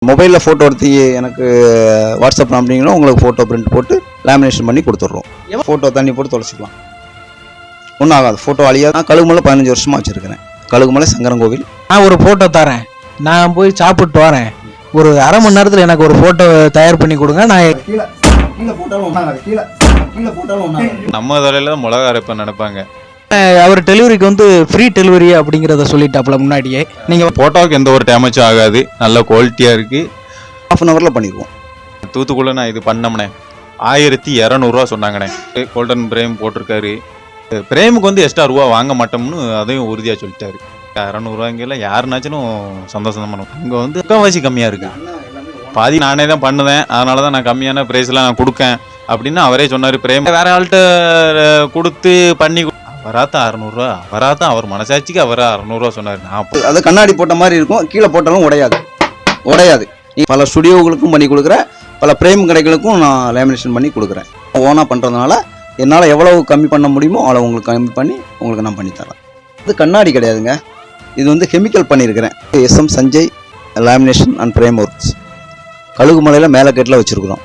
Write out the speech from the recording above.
மொபைலில் ஃபோட்டோ எடுத்து எனக்கு வாட்ஸ்அப் அனுப்பினீங்கன்னா உங்களுக்கு ஃபோட்டோ பிரிண்ட் போட்டு லேமினேஷன் பண்ணி கொடுத்துட்றோம். ஃபோட்டோ தண்ணி போட்டு தொலைச்சிக்கலாம், ஒன்றும் ஆகாது. ஃபோட்டோ அழியாது. நான் கழுகுமலை 15 வருஷமாக வச்சுருக்கிறேன். கழுகுமலை சங்கரங்கோவில். நான் ஒரு ஃபோட்டோ தரேன், நான் போய் சாப்பிட்டு வரேன், ஒரு அரை மணி நேரத்தில் எனக்கு ஒரு ஃபோட்டோ தயார் பண்ணி கொடுங்க. நான் நம்ம தலையில தான் மிளகா அரைப்ப நினைப்பாங்க. அவர் டெலிவரிக்கு வந்து ஃப்ரீ டெலிவரி அப்படிங்கிறத சொல்லிட்டாப்புல முன்னாடியே. நீங்கள் ஃபோட்டோவுக்கு எந்த ஒரு டேமேஜும் ஆகாது, நல்ல குவாலிட்டியாக இருக்குது. ½ அன் ஹவரில் பண்ணிடுவோம். தூத்துக்குள்ள நான் இது பண்ணோம்னே 1200 சொன்னாங்கண்ணே. கோல்டன் பிரேம் போட்டிருக்காரு. பிரேமுக்கு வந்து எக்ஸ்ட்ரா ரூபா வாங்க மாட்டோம்னு அதையும் உறுதியாக சொல்லிட்டாரு. 200 யாருனாச்சும் சந்தோஷம் பண்ணுவோம். இங்கே வந்து முக்கால்வாசி கம்மியாக இருக்குது. பாதி நானே தான் பண்ணுவேன், அதனால தான் நான் கம்மியான ப்ரைஸ்லாம் நான் கொடுக்கேன் அப்படின்னு அவரே சொன்னார். பிரேம் வேற ஆள்கிட்ட கொடுத்து பண்ணி அவராத்தான் 600, அவராத்தான் அவர் மனசாட்சிக்கு அவரா 600 சொன்னார். நான் அது கண்ணாடி போட்ட மாதிரி இருக்கும், கீழே போட்டாலும் உடையாது. பல ஸ்டுடியோவுகளுக்கும் பண்ணி கொடுக்குறேன், பல பிரேம் கடைகளுக்கும் நான் லேமினேஷன் பண்ணி கொடுக்குறேன். ஓனாக பண்ணுறதுனால என்னால் எவ்வளவு கம்மி பண்ண முடியுமோ அவ்வளோ உங்களுக்கு கம்மி பண்ணி உங்களுக்கு நான் பண்ணித்தரேன். இது கண்ணாடி கிடையாதுங்க, இது வந்து கெமிக்கல் பண்ணியிருக்கிறேன். SM Sanjay lamination and frame works, கழுகுமலையில் மேலே கேட்டில் வச்சுருக்குறோம்.